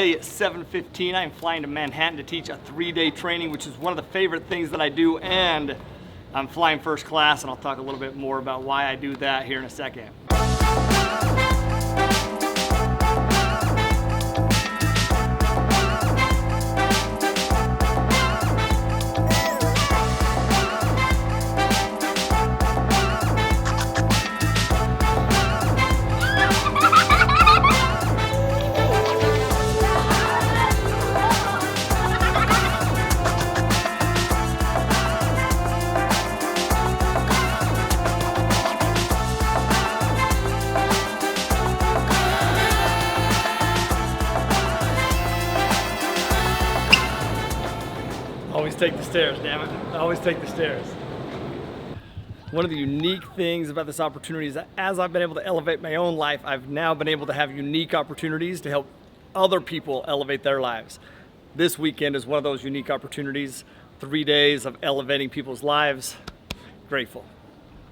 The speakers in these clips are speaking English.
Today at 7:15, I'm flying to Manhattan to teach a 3-day training, which is one of the favorite things that I do, and I'm flying first class, and I'll talk a little bit more about why I do that here in a second. Always take the stairs, damn it. Always take the stairs. One of the unique things about this opportunity is that as I've been able to elevate my own life, I've now been able to have unique opportunities to help other people elevate their lives. This weekend is one of those unique opportunities. 3 days of elevating people's lives. Grateful.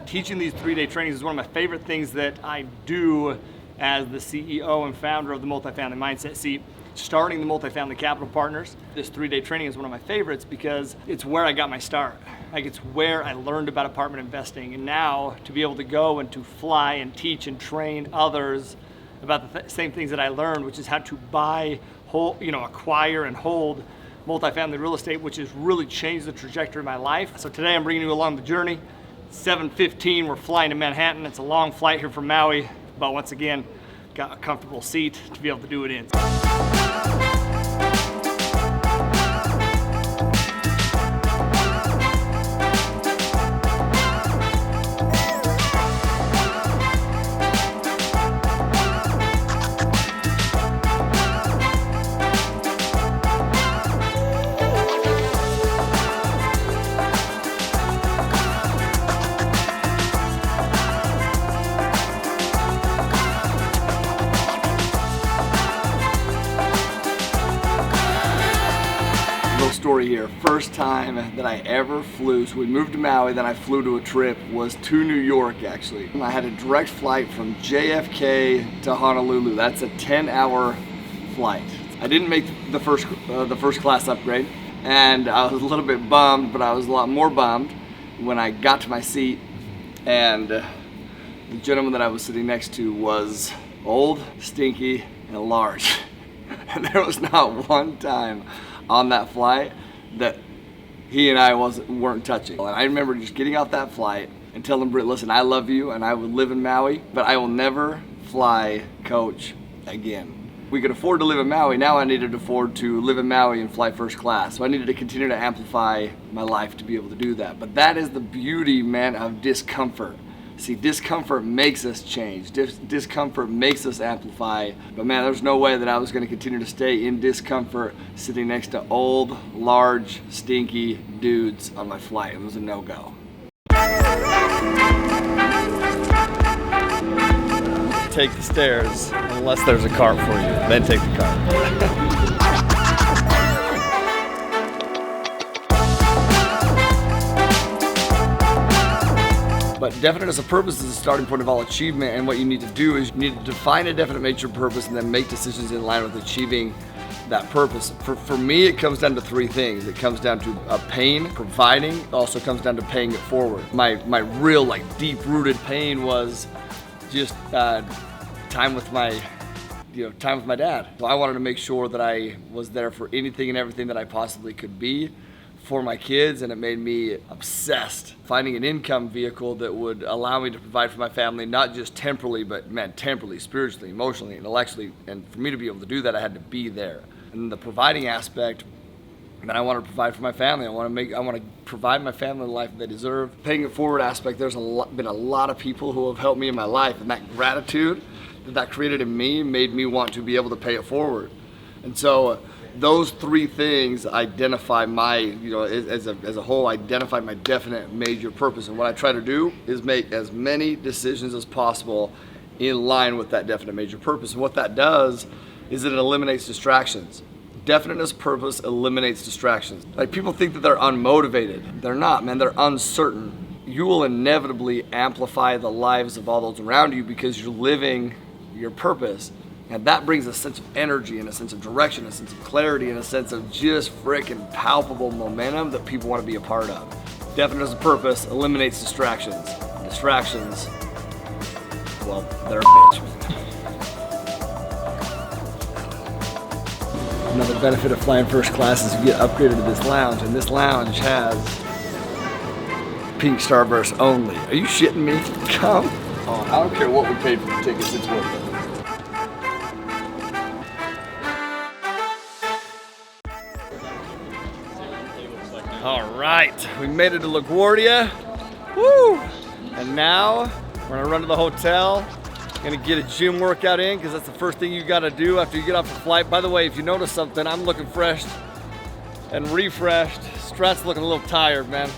Teaching these 3-day trainings is one of my favorite things that I do as the CEO and founder of the Multifamily Mindset. See, starting the Multifamily Capital Partners, this 3-day training is one of my favorites because it's where I got my start. Like, it's where I learned about apartment investing, and now to be able to go and to fly and teach and train others about the same things that I learned, which is how to buy, acquire and hold multifamily real estate, which has really changed the trajectory of my life. So today I'm bringing you along the journey. 7:15, we're flying to Manhattan. It's a long flight here from Maui, but once again, got a comfortable seat to be able to do it in. Story here. First time that I ever flew, so we moved to Maui, then I flew to a trip, was to New York actually. I had a direct flight from JFK to Honolulu. That's a 10-hour flight. I didn't make the first class upgrade, and I was a little bit bummed, but I was a lot more bummed when I got to my seat and the gentleman that I was sitting next to was old, stinky, and large. And there was not one time on that flight that he and I weren't touching. And I remember just getting off that flight and telling Britt, listen, I love you and I would live in Maui, but I will never fly coach again. We could afford to live in Maui. Now I needed to afford to live in Maui and fly first class. So I needed to continue to amplify my life to be able to do that. But that is the beauty, man, of discomfort. See, discomfort makes us change. Discomfort makes us amplify. But man, there's no way that I was going to continue to stay in discomfort sitting next to old, large, stinky dudes on my flight. It was a no-go. Take the stairs, unless there's a cart for you. Then take the cart. But definiteness of purpose is the starting point of all achievement, and what you need to do is you need to define a definite major purpose and then make decisions in line with achieving that purpose. For me, it comes down to 3 things. It comes down to pain, providing, it also comes down to paying it forward. My real deep-rooted pain was just time with my dad. So I wanted to make sure that I was there for anything and everything that I possibly could be for my kids, and it made me obsessed finding an income vehicle that would allow me to provide for my family, not just temporally, but temporally, spiritually, emotionally, intellectually. And for me to be able to do that, I had to be there. And the providing aspect, man, I want to provide for my family. I want to provide my family the life they deserve. Paying it forward aspect, there's been a lot of people who have helped me in my life, and that gratitude that created in me made me want to be able to pay it forward. And so those 3 things identify my, as a whole, identify my definite major purpose. And what I try to do is make as many decisions as possible in line with that definite major purpose. And what that does is it eliminates distractions. Definiteness purpose eliminates distractions. Like, people think that they're unmotivated. They're not, man, they're uncertain. You will inevitably amplify the lives of all those around you because you're living your purpose. And that brings a sense of energy and a sense of direction, a sense of clarity, and a sense of just freaking palpable momentum that people want to be a part of. Definite as a purpose eliminates distractions. Distractions, well, they're a bitch. Another benefit of flying first class is you get upgraded to this lounge, and this lounge has pink Starburst only. Are you shitting me? Come on, I don't care what we paid for the tickets, it's worth it. All right, we made it to LaGuardia. Woo! And now we're gonna run to the hotel. Gonna get a gym workout in because that's the first thing you gotta do after you get off the flight. By the way, if you notice something, I'm looking fresh and refreshed. Strat's looking a little tired, man.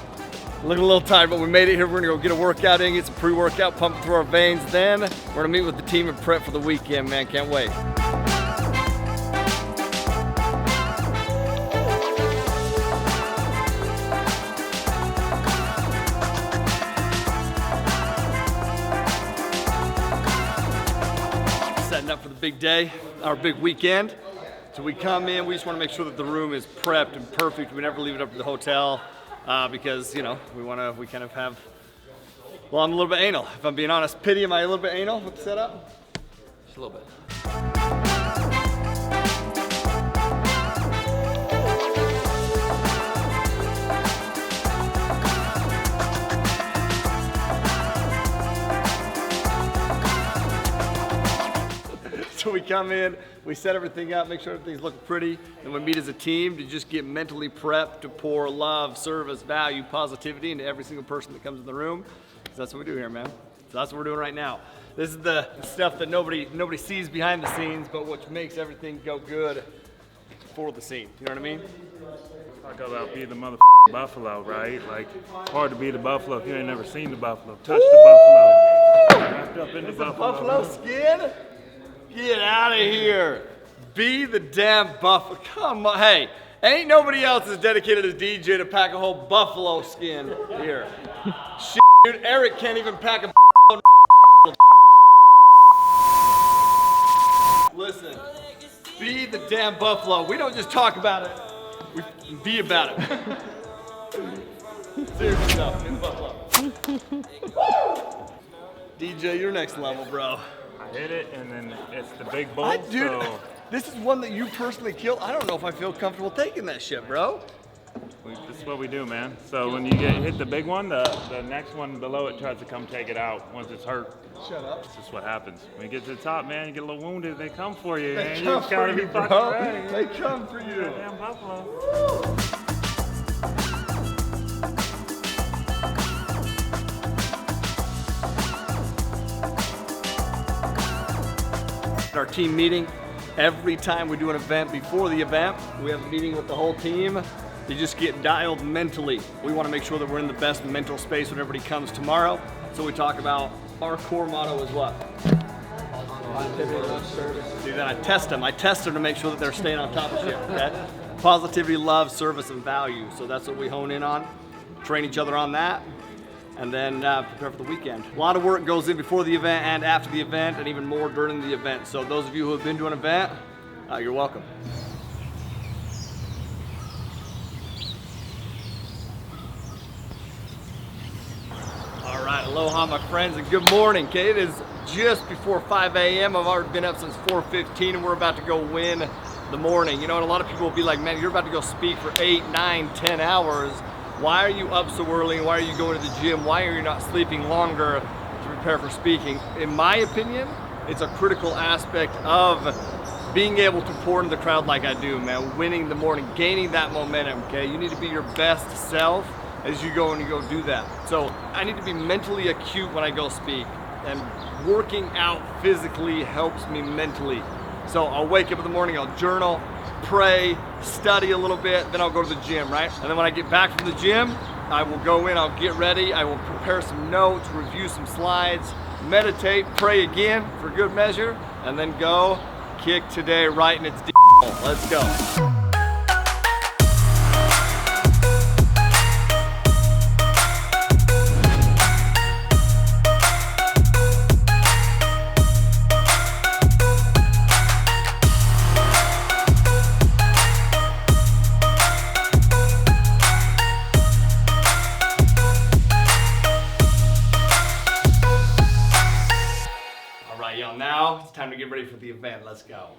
Looking a little tired, but we made it here. We're gonna go get a workout in, get some pre-workout pumping through our veins. Then we're gonna meet with the team and prep for the weekend, man. Can't wait. Up for the big day, our big weekend. So we come in, we just want to make sure that the room is prepped and perfect. We never leave it up to the hotel because, you know, we kind of have, well, I'm a little bit anal, if I'm being honest. Pity, am I a little bit anal with the setup? Just a little bit. So we come in, we set everything up, make sure everything's looking pretty, and we meet as a team to just get mentally prepped to pour love, service, value, positivity into every single person that comes in the room. So that's what we do here, man. So that's what we're doing right now. This is the stuff that nobody sees behind the scenes, but which makes everything go good for the scene. You know what I mean? Talk about being the motherfucking buffalo, right? Like, it's hard to be the buffalo if you ain't never seen the buffalo. Touch the buffalo. Wrapped up in the buffalo skin? Get out of here. Be the damn buffalo. Come on. Hey, ain't nobody else as dedicated as DJ to pack a whole buffalo skin here. Shit, dude. Eric can't even pack a Listen, be the damn buffalo. We don't just talk about it. We be about it. Seriously stuff. Be the buffalo. DJ, you're next level, bro. Hit it, and then it's the big bull. Dude, so this is one that you personally killed. I don't know if I feel comfortable taking that shit, bro. this is what we do, man. So when you hit the big one, the next one below it tries to come take it out once it's hurt. Shut up. This is what happens. When you get to the top, man, you get a little wounded, they come for you. They man. come You just gotta for be you, fucking bro. ready. They come for you. Damn buffalo. Woo. Our team meeting. Every time we do an event, before the event, we have a meeting with the whole team to just get dialed mentally. We want to make sure that we're in the best mental space when everybody comes tomorrow. So we talk about our core motto is what? Positivity, love, service. Dude, then I test them to make sure that they're staying on top of shit, okay? Positivity, love, service, and value. So that's what we hone in on. Train each other on that. And then prepare for the weekend. A lot of work goes in before the event and after the event, and even more during the event. So those of you who have been to an event, you're welcome. All right, aloha my friends, and good morning. Okay, it is just before 5 a.m. I've already been up since 4:15, and we're about to go win the morning. You know, and a lot of people will be like, man, you're about to go speak for 8, 9, 10 hours. Why are you up so early? Why are you going to the gym? Why are you not sleeping longer to prepare for speaking? In my opinion, it's a critical aspect of being able to pour into the crowd like I do, man. Winning the morning, gaining that momentum, okay? You need to be your best self as you go and you go do that. So I need to be mentally acute when I go speak, and working out physically helps me mentally. So I'll wake up in the morning, I'll journal, pray, study a little bit, then I'll go to the gym, right? And then when I get back from the gym, I will go in, I'll get ready, I will prepare some notes, review some slides, meditate, pray again for good measure, and then go kick today right in its d***. Let's go. time to get ready for the event. Let's go.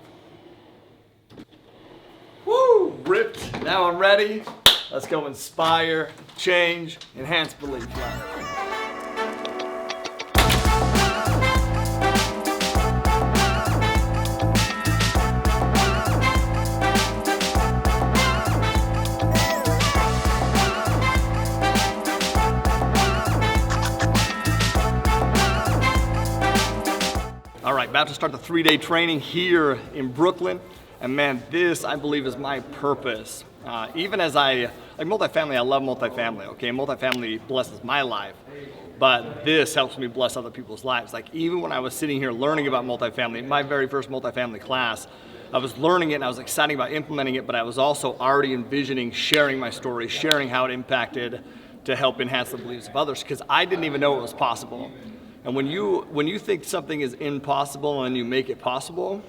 Woo! Ripped. Now I'm ready. Let's go inspire, change, enhance belief. All right, about to start the 3-day training here in Brooklyn. And man, this I believe is my purpose. Even as like multifamily, I love multifamily, okay? Multifamily blesses my life, but this helps me bless other people's lives. Like even when I was sitting here learning about multifamily, my very first multifamily class, I was learning it and I was excited about implementing it, but I was also already envisioning sharing my story, sharing how it impacted to help enhance the beliefs of others, because I didn't even know it was possible. And when you think something is impossible and you make it possible,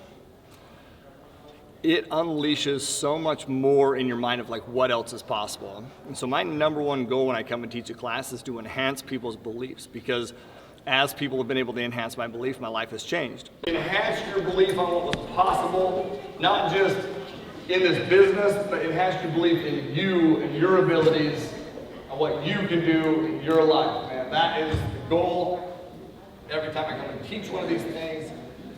it unleashes so much more in your mind of like what else is possible. And so my number one goal when I come and teach a class is to enhance people's beliefs, because as people have been able to enhance my belief, my life has changed. Enhance your belief on what was possible, not just in this business, but enhance your belief in you and your abilities and what you can do in your life, man. That is the goal. Every time I come and teach one of these things,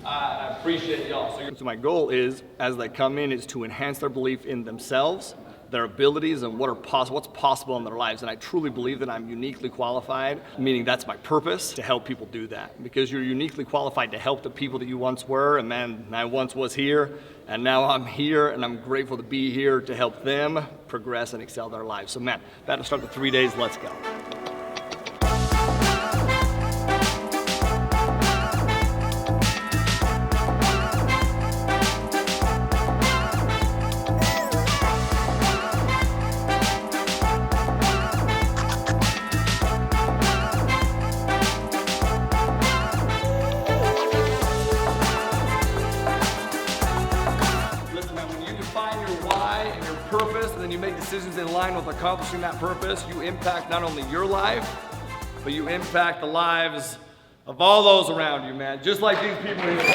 I appreciate y'all. So my goal is, as they come in, is to enhance their belief in themselves, their abilities, and what's possible in their lives. And I truly believe that I'm uniquely qualified, meaning that's my purpose, to help people do that. Because you're uniquely qualified to help the people that you once were, and man, I once was here, and now I'm here, and I'm grateful to be here to help them progress and excel their lives. So man, about to start the 3 days, let's go. Purpose, and then you make decisions in line with accomplishing that purpose, you impact not only your life, but you impact the lives of all those around you, man. Just like these people here.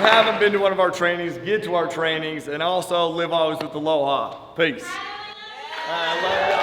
Haven't been to one of our trainings, get to our trainings, and also live always with aloha. Peace. I love you.